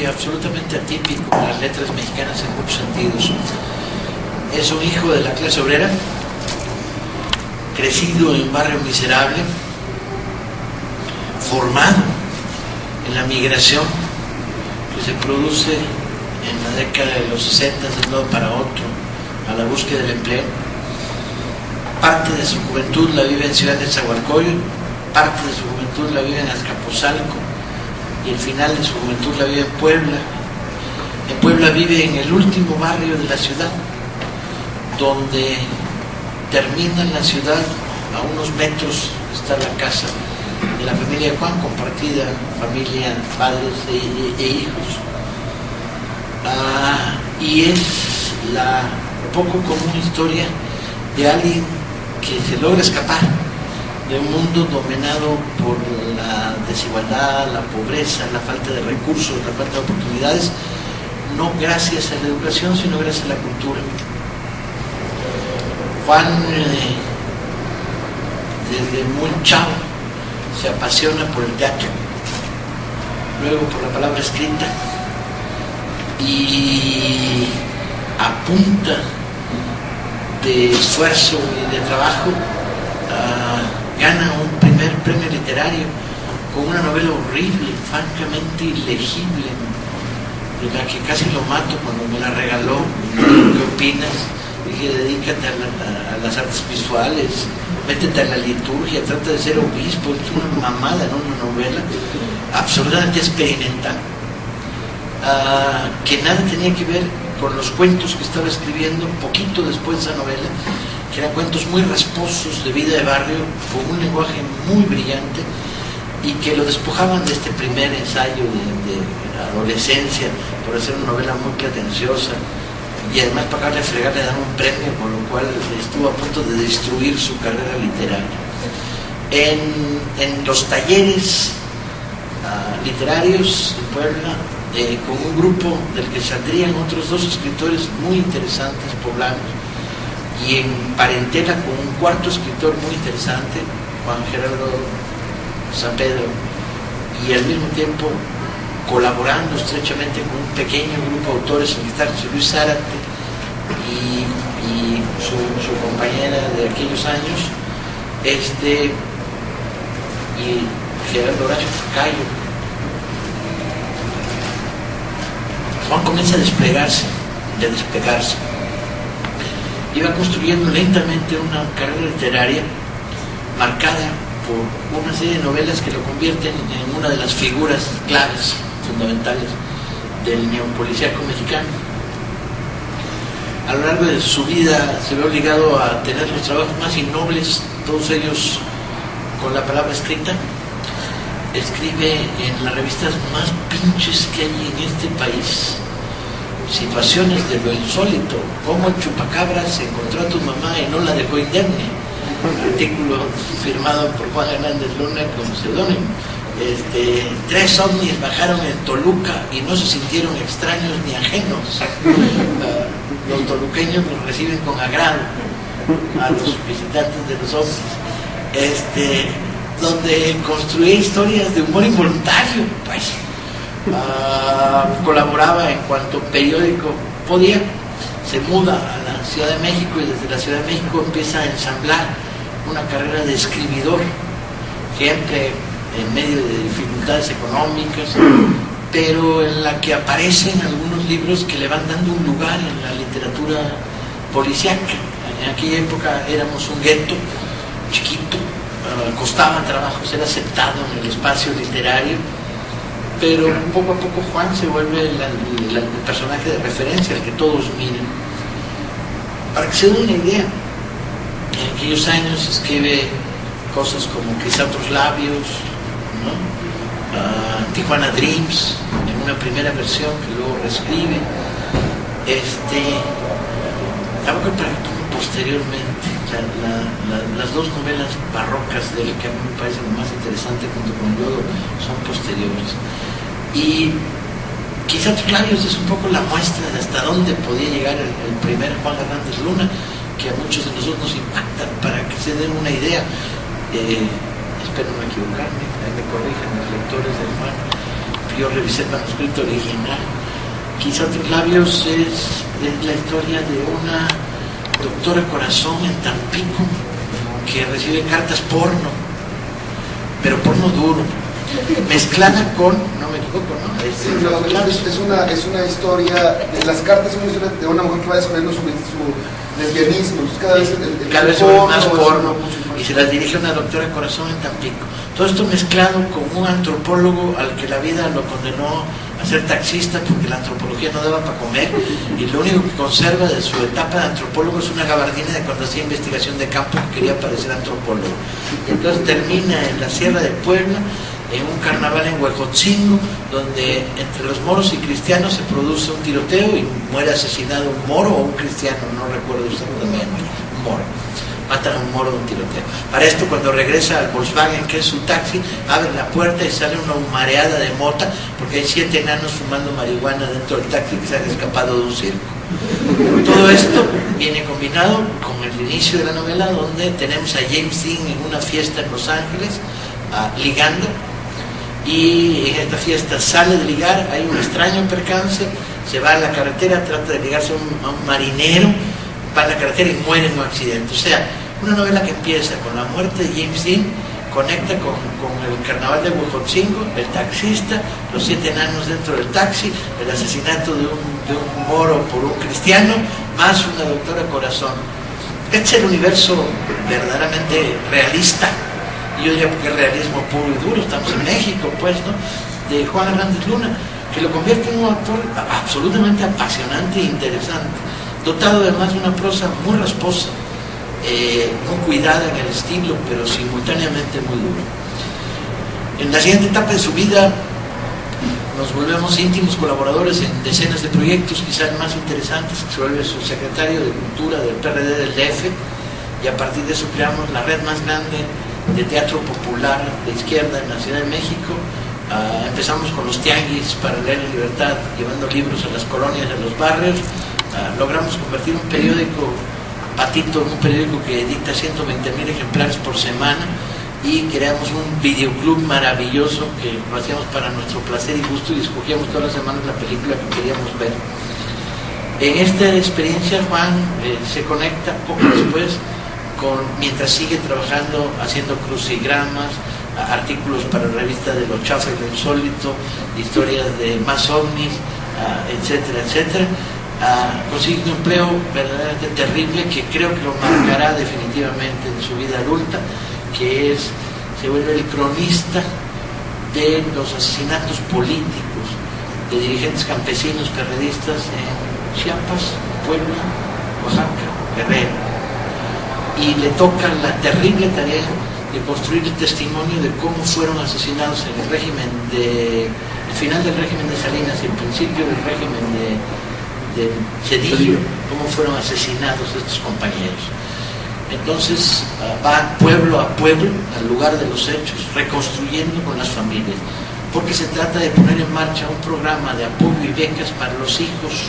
personaje absolutamente atípico en las letras mexicanas en muchos sentidos. Es un hijo de la clase obrera, crecido en un barrio miserable, formado en la migración que se produce en la década de los 60 de un lado para otro a la búsqueda del empleo. Parte de su juventud la vive en Ciudad de Nezahualcóyotl, parte de su juventud la vive en Azcapotzalco y el final de su juventud la vive en Puebla. En Puebla vive en el último barrio de la ciudad, donde termina la ciudad, a unos metros está la casa de la familia de Juan, compartida, familia, padres e hijos. Y es la poco común historia de alguien que se logra escapar de un mundo dominado por la desigualdad, la pobreza, la falta de recursos, la falta de oportunidades, no gracias a la educación, sino gracias a la cultura. Juan, desde muy chavo, se apasiona por el teatro, luego por la palabra escrita, y a punta de esfuerzo y de trabajo gana un primer premio literario con una novela horrible, francamente ilegible, de la que casi lo mato cuando me la regaló. ¿Qué opinas? Dije, dedícate a las artes visuales, métete a la liturgia, trata de ser obispo. Es una mamada, ¿no? Una novela absolutamente experimental, que nada tenía que ver con los cuentos que estaba escribiendo poquito después de esa novela, que eran cuentos muy rasposos de vida de barrio, con un lenguaje muy brillante, y que lo despojaban de este primer ensayo de adolescencia por hacer una novela muy pretenciosa, y además pagarle a fregar le dan un premio, con lo cual estuvo a punto de destruir su carrera literaria. En los talleres literarios de Puebla, con un grupo del que saldrían otros dos escritores muy interesantes poblanos, y en parentela con un cuarto escritor muy interesante, Juan Gerardo San Pedro, y al mismo tiempo colaborando estrechamente con un pequeño grupo de autores en el que está José Luis Zárate y su compañera de aquellos años, y Gerardo Horacio Cayo. Juan comienza a desplegarse, a despegarse, y va construyendo lentamente una carrera literaria marcada por una serie de novelas que lo convierten en una de las figuras claves, fundamentales del neopolicíaco mexicano. A lo largo de su vida se ve obligado a tener los trabajos más innobles, todos ellos con la palabra escrita. Escribe en las revistas más pinches que hay en este país situaciones de lo insólito, como el chupacabras encontró a tu mamá y no la dejó indemne, artículo firmado por Juan Hernández Luna como seudónimo. 3 ovnis bajaron en Toluca y no se sintieron extraños ni ajenos. Los toluqueños los reciben con agrado a los visitantes de los ovnis, donde construía historias de humor involuntario, pues. Colaboraba en cuanto periódico podía, se muda a la Ciudad de México, y desde la Ciudad de México empieza a ensamblar una carrera de escribidor, siempre en medio de dificultades económicas, pero en la que aparecen algunos libros que le van dando un lugar en la literatura policíaca. En aquella época éramos un gueto chiquito, costaba trabajo ser aceptado en el espacio literario, pero poco a poco Juan se vuelve el personaje de referencia al que todos miran. Para que se den una idea, en aquellos años escribe cosas como Quizá otros labios, ¿no? Tijuana Dreams, en una primera versión que luego reescribe. Tampoco posteriormente las dos novelas barrocas de él, que a mí me parecen lo más interesante junto con Yodo, son posteriores. Y Quizá otros labios es un poco la muestra de hasta dónde podía llegar el primer Juan Hernández Luna, que a muchos de nosotros nos impacta. Para que se den una idea, espero no equivocarme, ahí me corrijan los lectores del Juan, yo revisé el manuscrito original. Quizá Otros Labios es la historia de una doctora corazón en Tampico que recibe cartas porno, pero porno duro, mezclada con, no me equivoco, ¿no? Sí, no, es una historia, las cartas son una historia de una mujer que va descubriendo su lesbianismo, cada vez cada vez se ve más porno, y se las dirige a una doctora corazón en Tampico. Todo esto mezclado con un antropólogo al que la vida lo condenó a ser taxista porque la antropología no daba para comer, y lo único que conserva de su etapa de antropólogo es una gabardina de cuando hacía investigación de campo que quería parecer antropólogo. Y entonces termina en la Sierra de Puebla, en un carnaval en Huejotzingo, donde entre los moros y cristianos se produce un tiroteo y muere asesinado un moro o un cristiano, no recuerdo exactamente, un moro. Matan a un moro de un tiroteo. Para esto, cuando regresa al Volkswagen, que es su taxi, abre la puerta y sale una humareada de mota, porque hay 7 enanos fumando marihuana dentro del taxi que se han escapado de un circo. Todo esto viene combinado con el inicio de la novela, donde tenemos a James Dean en una fiesta en Los Ángeles, ligando, y en esta fiesta sale de ligar, hay un extraño percance, se va a la carretera, trata de ligarse a un marinero, va a la carretera y muere en un accidente. O sea, una novela que empieza con la muerte de James Dean, conecta con el carnaval de Huejotzingo, el taxista, los 7 enanos dentro del taxi, el asesinato de un moro por un cristiano, más una doctora corazón. Este es el universo verdaderamente realista, yo diría porque es realismo puro y duro, estamos en México, pues, ¿no?, de Juan Hernández Luna, que lo convierte en un autor absolutamente apasionante e interesante, dotado además de una prosa muy rasposa, muy cuidada en el estilo, pero simultáneamente muy dura. En la siguiente etapa de su vida nos volvemos íntimos colaboradores en decenas de proyectos, quizás el más interesantes, que se vuelve subsecretario de Cultura del PRD del DF, y a partir de eso creamos la red más grande de teatro popular de izquierda en la Ciudad de México. Empezamos con los tianguis para leer en libertad, llevando libros a las colonias, a los barrios. Logramos convertir un periódico, Patito, en un periódico que dicta 120,000 ejemplares por semana, y creamos un videoclub maravilloso que lo hacíamos para nuestro placer y gusto, y escogíamos todas las semanas la película que queríamos ver. En esta experiencia Juan se conecta poco después mientras sigue trabajando haciendo crucigramas, artículos para la revista de Lo Chafa y lo Insólito, historias de más ovnis, etcétera, etcétera. Consigue un empleo verdaderamente terrible que creo que lo marcará definitivamente en su vida adulta, que se vuelve el cronista de los asesinatos políticos de dirigentes campesinos perredistas en Chiapas, Puebla, Oaxaca, Guerrero, y le toca la terrible tarea de construir el testimonio de cómo fueron asesinados en el final del régimen de Salinas y el principio del régimen de Zedillo, cómo fueron asesinados estos compañeros. Entonces va pueblo a pueblo, al lugar de los hechos, reconstruyendo con las familias, porque se trata de poner en marcha un programa de apoyo y becas para los hijos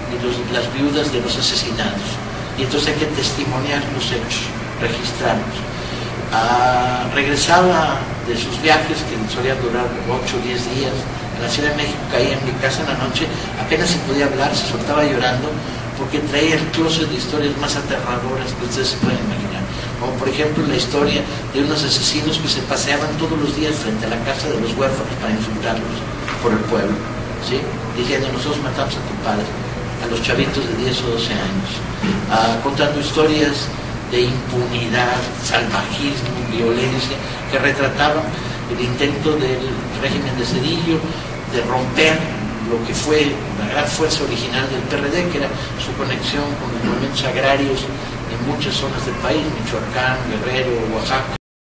y las viudas de los asesinados. Y entonces hay que testimoniar los hechos, registrarlos. Regresaba de sus viajes, que solían durar 8 o 10 días, en la Ciudad de México, caía en mi casa en la noche, apenas se podía hablar, se soltaba llorando, porque traía el closet de historias más aterradoras que ustedes se pueden imaginar. Como por ejemplo la historia de unos asesinos que se paseaban todos los días frente a la casa de los huérfanos para insultarlos por el pueblo, ¿sí?, diciendo: nosotros matamos a tu padre, a los chavitos de 10 o 12 años, contando historias de impunidad, salvajismo, violencia, que retrataban el intento del régimen de Zedillo de romper lo que fue la gran fuerza original del PRD, que era su conexión con los movimientos agrarios en muchas zonas del país, Michoacán, Guerrero, Oaxaca.